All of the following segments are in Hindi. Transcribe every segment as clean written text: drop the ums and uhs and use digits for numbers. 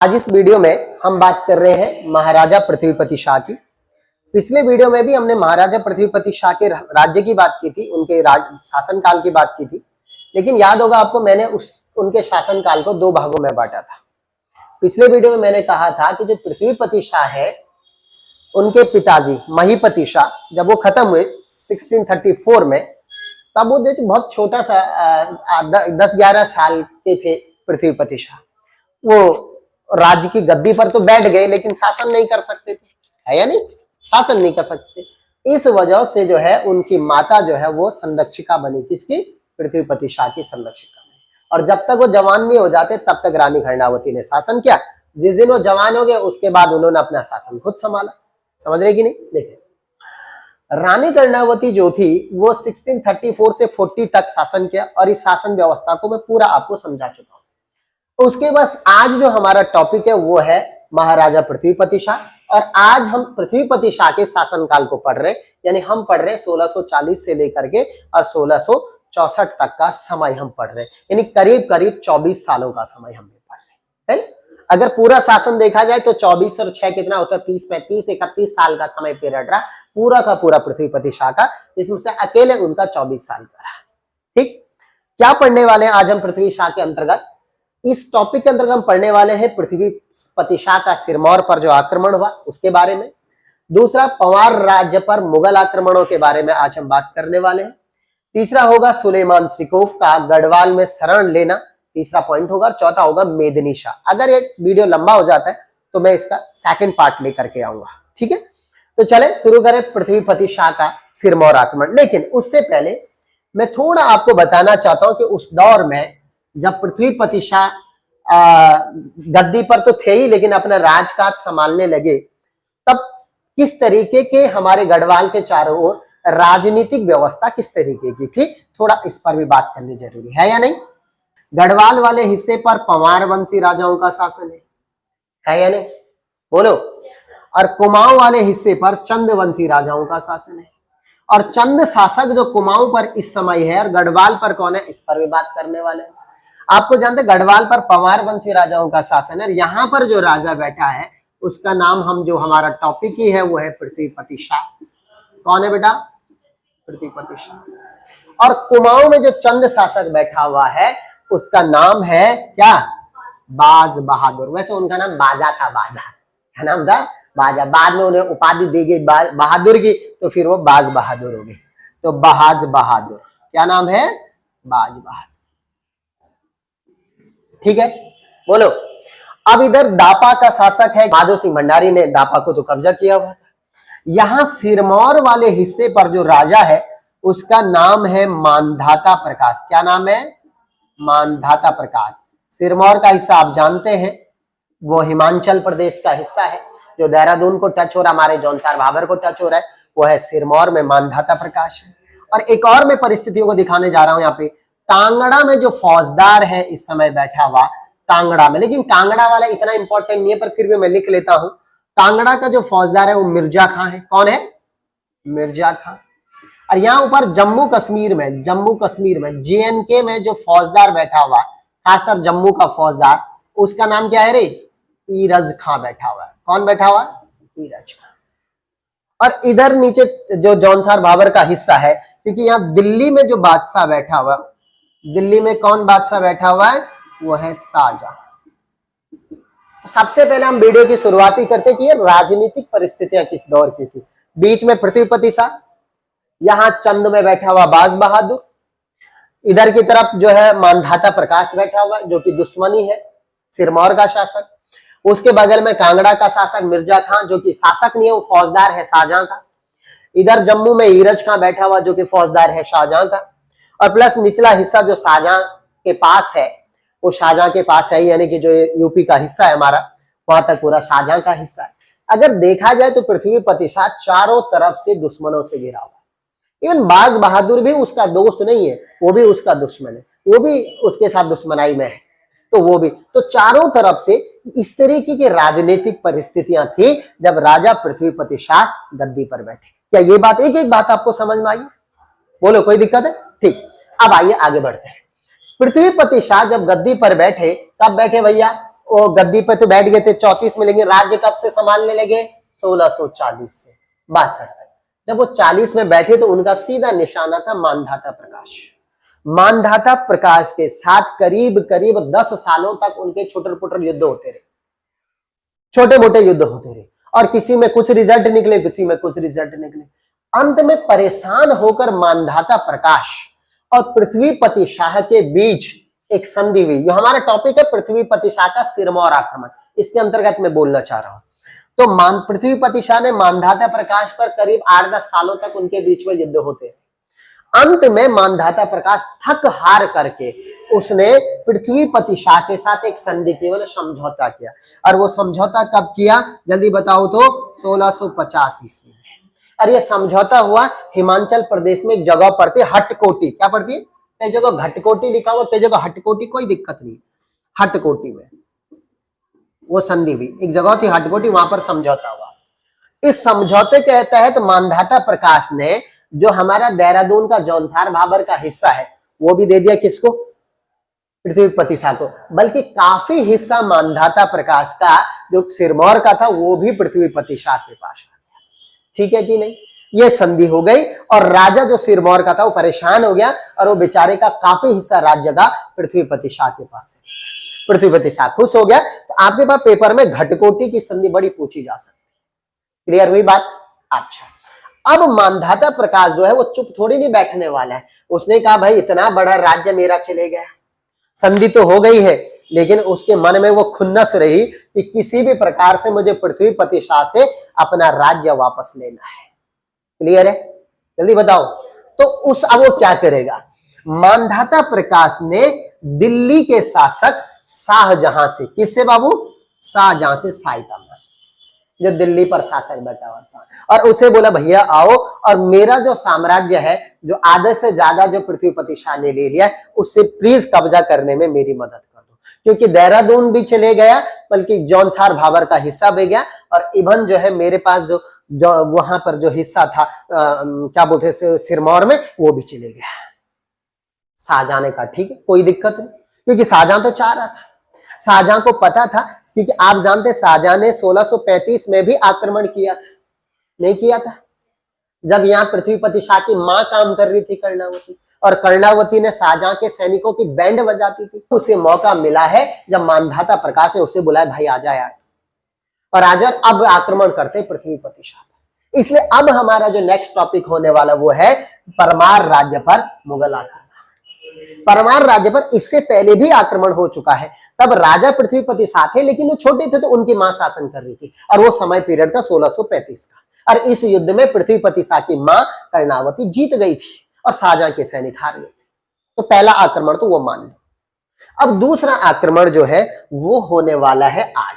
आज इस वीडियो में हम बात कर रहे हैं महाराजा पृथ्वीपति शाह की। पिछले वीडियो में भी हमने महाराजा पृथ्वीपति शाह के राज्य की बात की थी, उनके शासन काल की बात की थी। लेकिन याद होगा आपको, मैंने उनके शासन काल को दो भागों में बांटा था। पिछले वीडियो में मैंने कहा था कि जो पृथ्वीपति शाह है, उनके पिताजी महीपति शाह, जब वो खत्म हुए 1634 में, तब वो बहुत छोटा सा 10-11 साल के थे पृथ्वीपति शाह। वो राज्य की गद्दी पर तो बैठ गए, लेकिन शासन नहीं कर सकते थे, है या नहीं? शासन नहीं कर सकते। इस वजह से जो है उनकी माता जो है वो संरक्षिका बनी। किसकी? पृथ्वीपति शाह की संरक्षिका बनी। और जब तक वो जवान नहीं हो जाते तब तक रानी कर्णावती ने शासन किया। जिस दिन वो जवान हो गए उसके बाद उन्होंने अपना शासन खुद संभाला। समझ रहे कि नहीं? देखिए, रानी कर्णावती जो थी वो 1634 से 40 तक शासन किया, और इस शासन व्यवस्था को मैं पूरा आपको समझा चुका हूं। उसके बाद आज जो हमारा टॉपिक है वो है महाराजा पृथ्वीपति शाह, और आज हम पृथ्वीपति शाह के शासनकाल को पढ़ रहे हैं। यानी हम पढ़ रहे हैं 1640 से लेकर के और 1664 तक का समय हम पढ़ रहे हैं। यानी करीब करीब 24 सालों का समय हम पढ़ रहे हैं। अगर पूरा शासन देखा जाए तो 24 और 6 कितना होता है? 30-35-31 साल का समय पीरियड रहा पूरा का पूरा पृथ्वीपति शाह का, इसमें से अकेले उनका 24 साल का रहा। ठीक, क्या पढ़ने वाले हैं आज हम पृथ्वी शाह के अंतर्गत? इस टॉपिक के अंतर्गत हम पढ़ने वाले हैं पृथ्वीपति शाह का सिरमौर पर जो आक्रमण हुआ उसके बारे में। दूसरा, पंवार राज्य पर मुगल आक्रमणों के बारे में आज हम बात करने वाले हैं। तीसरा होगा सुलेमान सिकोक का गढ़वाल में शरण लेना, तीसरा पॉइंट होगा। और चौथा होगा मेदिनी शाह। अगर ये वीडियो लंबा हो जाता है तो मैं इसका सेकंड पार्ट लेकर के आऊंगा। ठीक है, तो चले शुरू करें पृथ्वीपति शाह का सिरमौर आक्रमण। लेकिन उससे पहले मैं थोड़ा आपको बताना चाहता हूं कि उस दौर में जब पृथ्वीपति शाह गद्दी पर तो थे ही, लेकिन अपना राजकाज संभालने लगे, तब किस तरीके के हमारे गढ़वाल के चारों ओर राजनीतिक व्यवस्था किस तरीके की थी, थोड़ा इस पर भी बात करनी जरूरी है या नहीं? गढ़वाल वाले हिस्से पर पंवार वंशी राजाओं का शासन है या नहीं? बोलो। और कुमाऊं वाले हिस्से पर चंद वंशी राजाओं का शासन है। और चंद शासक जो कुमाऊं पर इस समय है और गढ़वाल पर कौन है, इस पर भी बात करने वाले हैं। आपको जानते गढ़वाल पर पंवार वंशी राजाओं का शासन है। यहाँ पर जो राजा बैठा है उसका नाम, हम जो हमारा टॉपिक ही है वो है पृथ्वीपति शाह। कौन है बेटा? पृथ्वीपति शाह। और कुमाऊं में जो चंद शासक बैठा हुआ है उसका नाम है क्या? बाज बहादुर। वैसे उनका नाम बाजा था, बाजा है नाम था, बाजा। बाद में उन्हें उपाधि दी गई बहादुर की, तो फिर वो बाज बहादुर हो गए। तो बाज बहादुर, क्या नाम है? बाज बहादुर। ठीक है, बोलो। अब इधर दापा का शासक है माधो सिंह भंडारी ने दापा को तो कब्जा किया हुआ था। यहां सिरमौर वाले हिस्से पर जो राजा है उसका नाम है मानधाता प्रकाश। क्या नाम है? मानधाता प्रकाश। सिरमौर का हिस्सा आप जानते हैं वो हिमाचल प्रदेश का हिस्सा है, जो देहरादून को टच हो रहा है, हमारे जौनसार भाबर को टच हो रहा है, वो है सिरमौर में मानधाता प्रकाश है। और एक और मैं परिस्थितियों को दिखाने जा रहा हूं यहाँ पे। कांगड़ा में जो फौजदार है इस समय बैठा हुआ कांगड़ा में, लेकिन कांगड़ा वाला इतना इंपॉर्टेंट नहीं है, पर फिर भी मैं लिख लेता हूं। कांगड़ा का जो फौजदार है वो मिर्जा खां है। कौन है? मिर्जा खां। और यहाँ ऊपर जम्मू कश्मीर में JNK में जो फौजदार बैठा हुआ, खासकर जम्मू का फौजदार, उसका नाम क्या है रे? ईरज खां बैठा हुआ है। कौन बैठा हुआ? ईरज खां। और इधर नीचे जो जौनसार भाबर का हिस्सा है, क्योंकि यहाँ दिल्ली में जो बादशाह बैठा हुआ, दिल्ली में कौन बादशाह बैठा हुआ है? वो है शाहजहां। सबसे पहले हम वीडियो की शुरुआत ही करते कि ये राजनीतिक परिस्थितियां किस दौर की थी। बीच में पृथ्वीपति शाह, यहां चंद में बैठा हुआ बाज बहादुर, इधर की तरफ जो है मानधाता प्रकाश बैठा हुआ जो कि दुश्मनी है सिरमौर का शासक। उसके बगल में कांगड़ा का शासक मिर्जा खां, जो कि शासक नहीं है, वो फौजदार है शाहजहां का। इधर जम्मू में ईरज खां बैठा हुआ जो कि फौजदार है शाहजहां का। और प्लस निचला हिस्सा जो शाहजहां के पास है वो शाहजहां के पास है, यानी कि जो यूपी का हिस्सा है हमारा, वहां तक पूरा शाहजहां का हिस्सा है। अगर देखा जाए तो पृथ्वीपति शाह चारों तरफ से दुश्मनों से घिरा हुआ। इवन बाज बहादुर भी उसका दोस्त नहीं है, वो भी उसका दुश्मन है, वो भी उसके साथ दुश्मनाई में है, तो वो भी। तो चारों तरफ से इस तरीके की राजनीतिक परिस्थितियां थी जब राजा पृथ्वीपति शाह गद्दी पर बैठे। क्या ये बात एक एक बात आपको समझ में आई? बोलो, कोई दिक्कत है? ठीक, अब आइए आगे बढ़ते हैं। पृथ्वीपति शाह जब गद्दी पर बैठे, कब बैठे भैया? वो गद्दी पे तो बैठ गए थे 34 में, लेकिन राज्य कब से संभालने लगे? 1640 से 62 तक। जब वो 40 में बैठे तो उनका सीधा निशाना था मानधाता प्रकाश। मानधाता प्रकाश के साथ करीब करीब 10 सालों तक उनके छोटे पुटर युद्ध होते रहे, छोटे मोटे युद्ध होते रहे, और किसी में कुछ रिजल्ट निकले, किसी में कुछ रिजल्ट निकले। अंत में परेशान होकर मानधाता प्रकाश और पृथ्वीपति शाह के बीच एक संधि हुई। जो हमारा टॉपिक है पृथ्वीपति शाह का सिरमौर आक्रमण, इसके अंतर्गत मैं बोलना चाह रहा हूं। तो पृथ्वीपति शाह ने मानधाता प्रकाश पर करीब 8-10 सालों तक उनके बीच में युद्ध होते। अंत में मानधाता प्रकाश थक हार करके उसने पृथ्वीपति शाह के साथ एक संधि की, मतलब समझौता किया। और वो समझौता कब किया जल्दी बताओ तो? 1650 ईस्वी में। और ये समझौता हुआ हिमाचल प्रदेश में एक जगह पड़ती है हटकोटी। क्या पड़ती है? कई जगह घटकोटी लिखा हुआ, कई जगह हटकोटी, कोई दिक्कत नहीं। हटकोटी में वो संधि हुई, एक जगह थी हटकोटी, वहां पर समझौता हुआ। इस समझौते के तहत मानधाता प्रकाश ने जो हमारा देहरादून का जौनसार भाबर का हिस्सा है वो भी दे दिया किसको? पृथ्वीपति शाह को। बल्कि काफी हिस्सा मानधाता प्रकाश का जो सिरमौर का था वो भी पृथ्वीपति शाह के पास आ गया। ठीक है कि नहीं? ये संधि हो गई और राजा जो सिरमौर का था वो परेशान हो गया और वो बेचारे का काफी हिस्सा राज्य का पृथ्वीपति शाह के पास है। पृथ्वीपति शाह खुश हो गया। तो आपके पास पेपर में घटकोटी की संधि बड़ी पूछी जा सकती है। क्लियर हुई बात? अच्छा, अब मानधाता प्रकाश जो है वो चुप थोड़ी नहीं बैठने वाला है। उसने कहा भाई इतना बड़ा राज्य मेरा चले गया, संधि तो हो गई है, लेकिन उसके मन में वो खुन्नस रही कि किसी भी प्रकार से मुझे पृथ्वीपति शाह से अपना राज्य वापस लेना है। क्लियर है? जल्दी बताओ। तो अब वो क्या करेगा? मानधाता प्रकाश ने दिल्ली के शासक शाहजहां से, किससे बाबू? शाहजहां से सहायता मांगी, जो दिल्ली पर शासक बैठा हुआ था, और उसे बोला भैया आओ और मेरा जो साम्राज्य है, जो आधे से ज्यादा जो पृथ्वीपति शाह ने ले लिया, उससे प्लीज कब्जा करने में मेरी मदद कर दो। क्योंकि देहरादून भी चले गया, बल्कि जौनसार भाबर का हिस्सा भी गया, और इवन जो है मेरे पास जो वहां पर जो हिस्सा था क्या बोलते सिरमौर में, वो भी चले गया। शाहजहां ने कहा ठीक है कोई दिक्कत नहीं, क्योंकि शाहजहां तो चाह रहा था, शाहजहां को पता था, क्योंकि आप जानते शाहजहां ने 1635 में भी आक्रमण किया था, नहीं किया था? जब यहाँ पृथ्वीपति शाह की मां काम कर रही थी कर्णावती, और कर्णावती ने शाहजहां के सैनिकों की बैंड बजाती थी। उसे मौका मिला है जब मानधाता प्रकाश ने उसे बुलाया भाई आजा यार, और आजा अब आक्रमण करते पृथ्वीपति शाह। इसलिए अब हमारा जो नेक्स्ट टॉपिक होने वाला वो है परमार राज्य पर मुगल आक्रमण। परमार राज्य पर इससे पहले भी आक्रमण हो चुका है, तब राजा पृथ्वीपति शाह थे, लेकिन वो छोटे थे तो उनकी मां शासन कर रही थी, और वो समय पीरियड था 1635 का। और इस युद्ध में पृथ्वीपति शाह की मां कर्णावती जीत गई थी और शाहजहां के सैनिक हार गए थे। तो पहला आक्रमण तो वो मान लो। अब दूसरा आक्रमण जो है वो होने वाला है आज।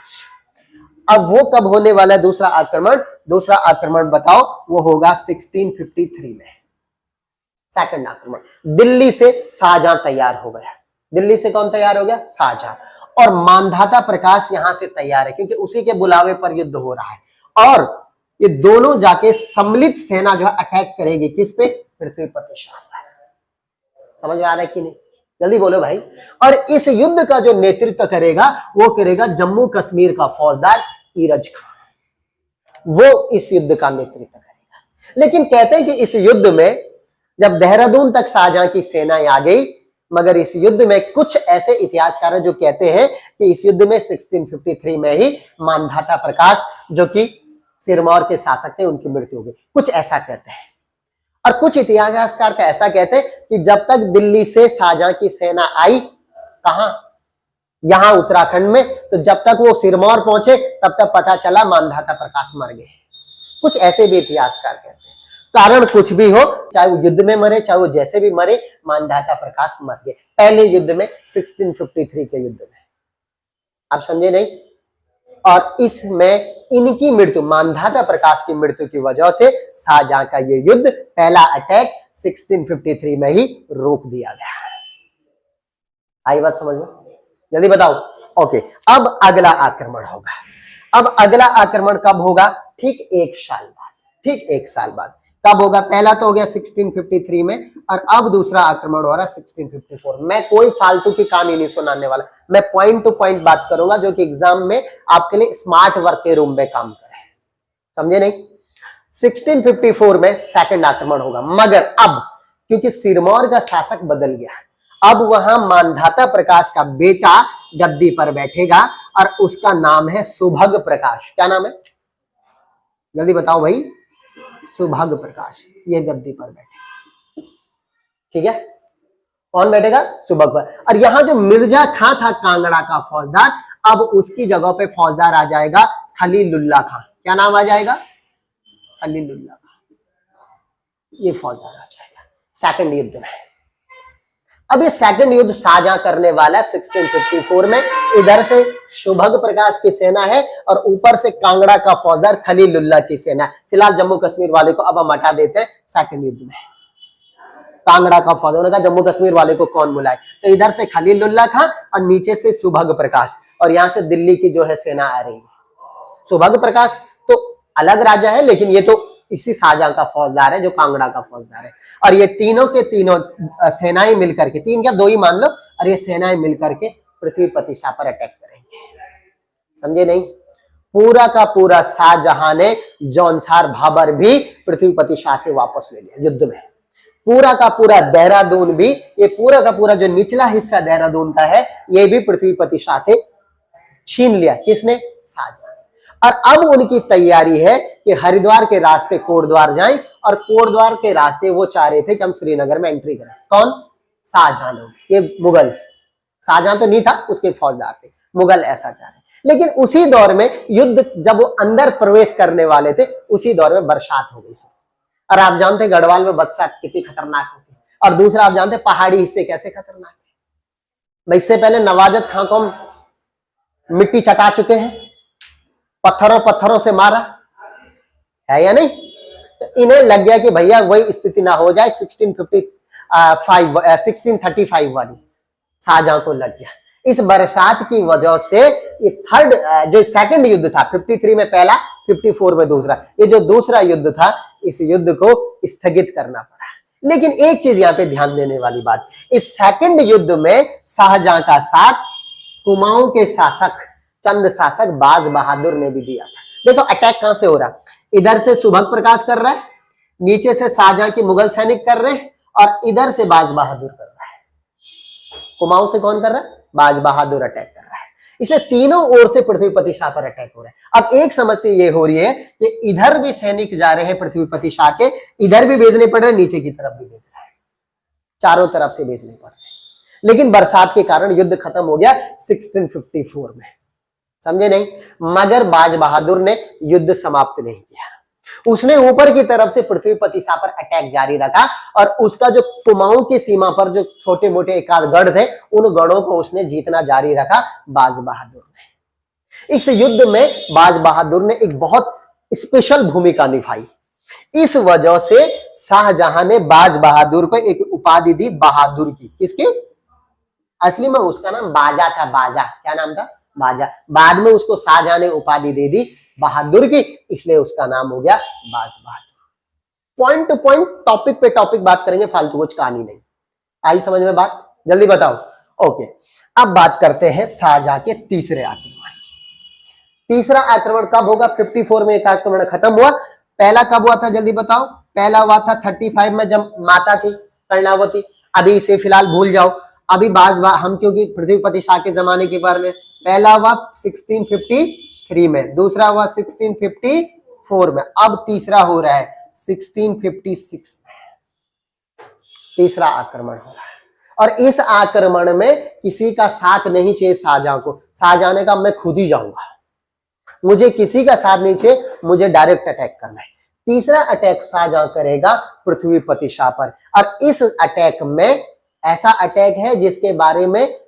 अब वो कब होने वाला है दूसरा आक्रमण? दूसरा आक्रमण बताओ, वो होगा 1653 में। सेकंड आक्रमण। दिल्ली से शाहजहां तैयार हो गया। दिल्ली से कौन तैयार हो गया? शाहजहां। और मानधाता प्रकाश यहां से तैयार है, क्योंकि उसी के बुलावे पर युद्ध हो रहा है, और ये दोनों जाके सम्मिलित सेना जो है अटैक करेगी किस पे? पृथ्वीपति शाह पर। समझ आ रहा है कि नहीं? जल्दी बोलो भाई। और इस युद्ध का जो नेतृत्व करेगा वो करेगा जम्मू कश्मीर का फौजदार ईरज खान, वो इस युद्ध का नेतृत्व करेगा। लेकिन कहते हैं कि इस युद्ध में जब देहरादून तक शाहजहां की सेना आ गई, मगर इस युद्ध में कुछ ऐसे इतिहासकार जो कहते हैं कि इस युद्ध में 1653 में ही मानधाता प्रकाश जो कि सिरमौर के शासक थे उनकी मृत्यु हो गई, कुछ ऐसा कहते हैं। और कुछ इतिहासकार का ऐसा कहते हैं कि जब तक दिल्ली से शाहजहां की सेना आई, कहां? यहां उत्तराखंड में, तो जब तक वो सिरमौर पहुंचे तब तक पता चला मानधाता प्रकाश मर गए। कुछ ऐसे भी इतिहासकार कहते हैं। कारण कुछ भी हो, चाहे वो युद्ध में मरे, चाहे वो जैसे भी मरे, मानधाता प्रकाश मर गए पहले युद्ध में, 1653 के युद्ध में। आप समझे नहीं? और इसमें इनकी मृत्यु, मानधाता प्रकाश की मृत्यु की वजह से शाहजहां का ये युद्ध, पहला अटैक 1653 में ही रोक दिया गया। आई बात समझ में? जल्दी बताओ। ओके, अब अगला आक्रमण होगा। अब अगला आक्रमण कब होगा? ठीक 1 साल बाद। ठीक 1 साल बाद, कब होगा? पहला तो हो गया 1653 में, और अब दूसरा आक्रमण हो रहा है 1654। मैं कोई फालतू की कहानी नहीं सुनाने वाला, मैं पॉइंट टू पॉइंट बात करूंगा जो कि एग्जाम में आपके लिए स्मार्ट वर्क के रूम में काम करे, समझे नहीं? 1654 में सेकंड आक्रमण होगा, मगर अब क्योंकि सिरमौर का शासक बदल गया, अब वहां मानधाता प्रकाश का बेटा गद्दी पर बैठेगा और उसका नाम है सुभग प्रकाश। क्या नाम है? जल्दी बताओ भाई। सुभग प्रकाश, ये गद्दी पर बैठे, ठीक है? कौन बैठेगा? सुभग पर। और यहां जो मिर्जा खां था कांगड़ा का फौजदार, अब उसकी जगह पे फौजदार आ जाएगा खलीलुल्लाह खां। क्या नाम आ जाएगा? खलीलुल्लाह खां, ये फौजदार आ जाएगा सेकंड युद्ध में। अब ये सेकंड युद्ध शाहजहां करने वाला है 1654 में। इधर से सुभग प्रकाश की सेना है और ऊपर से कांगड़ा का फौजदार खलीलुल्लाह की सेना है। फिलहाल जम्मू कश्मीर वाले को अब हम हटा देते हैं सेकंड युद्ध में। कांगड़ा का फौजदार का जम्मू कश्मीर वाले को कौन बुलाए? तो इधर से खलीलुल्लाह खां और नीचे से सुभग प्रकाश, और यहां से दिल्ली की जो है सेना आ रही है। सुभग प्रकाश तो अलग राजा है, लेकिन ये तो इसी शाहजहां का फौजदार है जो कांगड़ा का फौजदार है। और ये तीनों के तीनों सेनाएं मिलकर के, तीन क्या दो ही मान लो, और ये सेनाएं मिलकर के पृथ्वीपति शाह पर अटैक करेंगे, समझे नहीं? पूरा का पूरा शाहजहां ने जौनसार भाबर भी पृथ्वीपति शाह से वापस ले लिया युद्ध में। पूरा का पूरा देहरादून भी, ये पूरा का पूरा जो निचला हिस्सा देहरादून का है, ये भी पृथ्वीपति शाह से छीन लिया। किसने? शाहजहां। और अब उनकी तैयारी है कि हरिद्वार के रास्ते कोटद्वार जाएं, और कोटद्वार के रास्ते वो चाह रहे थे कि हम श्रीनगर में एंट्री करें। कौन? शाहजहां लोग, ये मुगल। शाहजहां तो नहीं था, उसके फौजदार थे, मुगल ऐसा चाह रहे। लेकिन उसी दौर में युद्ध जब वो अंदर प्रवेश करने वाले थे, उसी दौर में बरसात हो गई। और आप जानते गढ़वाल में बरसात कितनी खतरनाक होती है, और दूसरा आप जानते पहाड़ी हिस्से कैसे खतरनाक है। इससे पहले नवाजत खां को हम मिट्टी चटा चुके हैं, पत्थरों से मारा है या नहीं? तो इन्हें लग गया कि भैया वही स्थिति ना हो जाए 1635 वाली, शाहजहां को लग गया। इस बरसात की वजह से ये थर्ड जो सेकंड युद्ध था, 53 में पहला, 54 में दूसरा, ये जो दूसरा युद्ध था, इस युद्ध को स्थगित करना पड़ा। लेकिन एक चीज यहाँ पे ध्यान देने वाली बात, इस सेकंड युद्ध में शाहजहां का साथ कुमाऊं के शासक, चंद शासक बाज बहादुर ने भी दिया था। देखो अटैक कहां से हो रहा है, इधर से सुभग प्रकाश कर रहा है, नीचे से शाहजहां के मुगल सैनिक कर रहे हैं, और इधर से बाज बहादुर कर रहा है। कुमाऊं से कौन कर रहा है? बाज बहादुर अटैक कर रहा है। इसलिए तीनों ओर से पृथ्वीपति शाह पर अटैक हो रहा है। अब एक समस्या ये हो रही है कि इधर भी सैनिक जा रहे हैं पृथ्वीपति शाह के, इधर भी भेजने पड़ रहे हैं, नीचे की तरफ भी भेज रहा है, चारों तरफ से भेजने पड़ रहे हैं। लेकिन बरसात के कारण युद्ध खत्म हो गया 1654 में, समझे नहीं? मगर बाज बहादुर ने युद्ध समाप्त नहीं किया। उसने ऊपर की तरफ से पृथ्वीपति शाह पर अटैक जारी रखा, और उसका जो कुमाऊं की सीमा पर जो छोटे मोटे एकाध गढ़ थे, उन गढ़ों को उसने जीतना जारी रखा बाज बहादुर ने। इस युद्ध में बाज बहादुर ने एक बहुत स्पेशल भूमिका निभाई। इस वजह से शाहजहां ने बाज बहादुर को एक उपाधि दी बहादुर की। किसकी? असली में उसका नाम बाजा था, बाजा। क्या नाम था? बाजा। बाद में उसको शाहजहां ने उपाधि दे दी बहादुर की, इसलिए उसका नाम हो गया बाज बहादुर। पॉइंट टू पॉइंट, टॉपिक पे टॉपिक बात करेंगे, फालतू कुछ कहानी नहीं। आई समझ में बात? जल्दी बताओ। ओके, अब बात करते हैं शाहजहां के तीसरे आक्रमण की। तीसरा आक्रमण कब होगा? 54 में एक आक्रमण खत्म हुआ। पहला कब हुआ था? जल्दी बताओ। पहला हुआ था 35 में, जब माता थी कर्णावती। अभी इसे फिलहाल भूल जाओ, अभी हम क्योंकि पृथ्वीपति शाह के जमाने के बारे में। पहला हुआ 1653 में, दूसरा हुआ 1654 में, अब तीसरा हो रहा है 1656 में। तीसरा आक्रमण हो रहा है, और इस आक्रमण में किसी का साथ नहीं चाहिए शाहजहां को। शाहजहां ने कहा मैं खुद ही जाऊंगा, मुझे किसी का साथ नहीं चाहिए, मुझे डायरेक्ट अटैक करना है। तीसरा अटैक शाहजहां करेगा पृथ्वीपति शाह पर, और इस अटैक में ऐसा अटैक है जिसके बारे में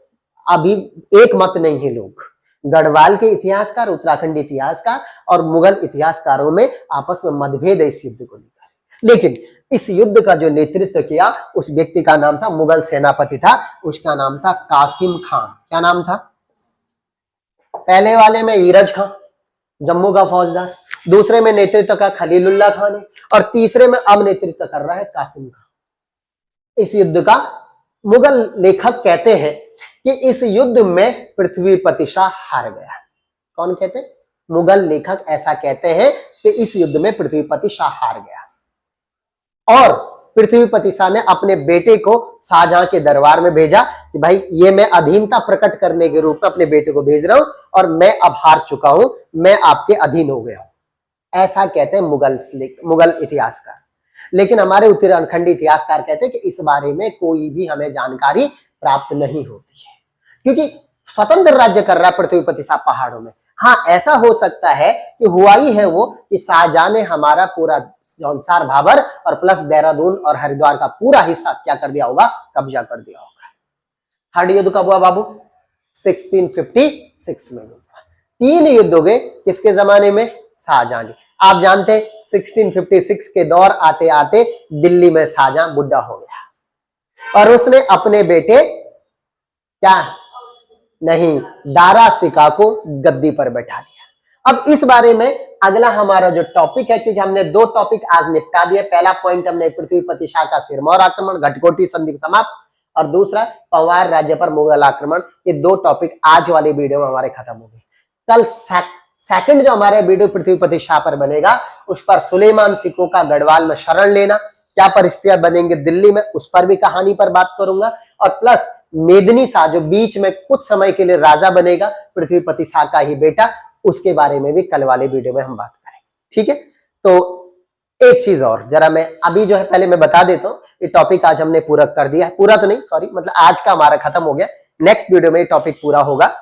अभी एक मत नहीं है लोग। गढ़वाल के इतिहासकार, उत्तराखंड इतिहासकार और मुगल इतिहासकारों में आपस में मतभेद है इस युद्ध को लेकर। लेकिन इस युद्ध का जो नेतृत्व किया उस व्यक्ति का नाम था, मुगल सेनापति था, उसका नाम था कासिम खान। क्या नाम था? पहले वाले में ईरज खां, जम्मू का फौजदार, दूसरे में नेतृत्व का खलीलुल्लाह खान है, और तीसरे में अब नेतृत्व कर रहा है कासिम खान। इस युद्ध का मुगल लेखक कहते हैं कि इस युद्ध में पृथ्वीपति शाह हार गया। कौन कहते हैं? मुगल लेखक ऐसा कहते हैं कि इस युद्ध में पृथ्वीपति शाह हार गया, और पृथ्वीपति शाह ने अपने बेटे को शाहजहां के दरबार में भेजा कि भाई ये मैं अधीनता प्रकट करने के रूप में अपने बेटे को भेज रहा हूं, और मैं अब हार चुका हूं, मैं आपके अधीन हो गया हूं। ऐसा कहते हैं मुगल इतिहासकार। लेकिन हमारे उत्तराखंडी इतिहासकार कहते हैं कि इस बारे में कोई भी हमें जानकारी प्राप्त नहीं होती है, क्योंकि स्वतंत्र राज्य कर रहा है पृथ्वीपति शाह पहाड़ों में। हाँ, ऐसा हो सकता है कि हुआ ही है वो कि शाहजहां ने हमारा पूरा जौनसार भाबर और प्लस देहरादून और हरिद्वार का पूरा हिस्सा क्या कर दिया होगा? कब्जा कर दिया होगा। थर्ड युद्ध कब हुआ बाबू? 1656 में हुआ। 3 युद्ध हो गए किसके जमाने में? शाहजहां के। आप जानते हैं 1656 के दौर आते आते दिल्ली में शाहजहां बुढ़ा हो गया, और उसने अपने बेटे क्या नहीं, दारा सिका को गद्दी पर बैठा दिया। अब इस बारे में अगला हमारा जो टॉपिक है, क्योंकि हमने 2 टॉपिक आज निपटा दिए। पहला पॉइंट हमने पृथ्वीपति शाह का सिरमौर आक्रमण, घटकोटी संधि समाप्त, और दूसरा पवार राज्य पर मुगल आक्रमण। ये 2 टॉपिक आज वाले वीडियो में हमारे खत्म हो गए। कल सेकंड जो हमारे वीडियो पृथ्वीपति शाह पर बनेगा, उस पर सुलेमान सिकों का गढ़वाल में शरण लेना, क्या परिस्थितियां बनेंगे दिल्ली में, उस पर भी कहानी पर बात करूंगा, और प्लस मेदिनी शाह जो बीच में कुछ समय के लिए राजा बनेगा, पृथ्वीपति शाह का ही बेटा, उसके बारे में भी कल वाले वीडियो में हम बात करेंगे। ठीक है, तो एक चीज और जरा मैं अभी जो है पहले मैं बता देता हूँ, ये टॉपिक आज हमने पूरा कर दिया है, पूरा तो नहीं सॉरी, मतलब आज का हमारा खत्म हो गया। नेक्स्ट वीडियो में ये टॉपिक पूरा होगा,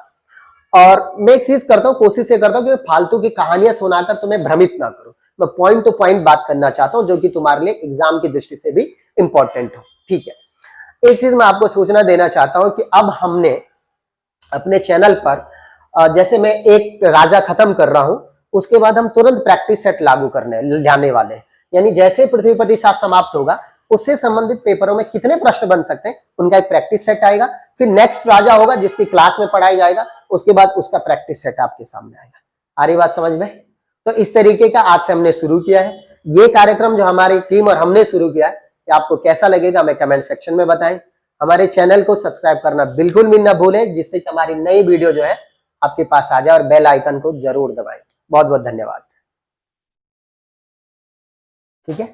और मैं एक चीज करता हूँ, कोशिश ये करता हूँ कि मैं फालतू की कहानियां सुनाकर तुम्हें भ्रमित ना करूं। मैं पॉइंट टू पॉइंट बात करना चाहता हूं, जो कि तुम्हारे लिए एग्जाम की दृष्टि से भी इंपॉर्टेंट हो। ठीक है, एक चीज मैं आपको सूचना देना चाहता हूं कि अब हमने अपने चैनल पर जैसे मैं एक राजा खत्म कर रहा हूं, उसके बाद हम तुरंत प्रैक्टिस सेट लागू करने लाने वाले हैं। यानी जैसे पृथ्वीपति शाह समाप्त होगा, उससे संबंधित पेपरों में कितने प्रश्न बन सकते हैं, उनका एक प्रैक्टिस सेट आएगा। फिर नेक्स्ट राजा होगा जिसकी क्लास में पढ़ाया जाएगा, उसके बाद उसका प्रैक्टिस सेट आपके सामने आएगा। आ रही बात समझ में? तो इस तरीके का आज से हमने शुरू किया है ये कार्यक्रम, जो हमारी टीम और हमने शुरू किया है। आपको कैसा लगेगा हमें कमेंट सेक्शन में बताएं। हमारे चैनल को सब्सक्राइब करना बिल्कुल भी ना भूलें, जिससे हमारी नई वीडियो जो है आपके पास आ जाए, और बेल आइकन को जरूर दबाएं। बहुत बहुत धन्यवाद। ठीक है।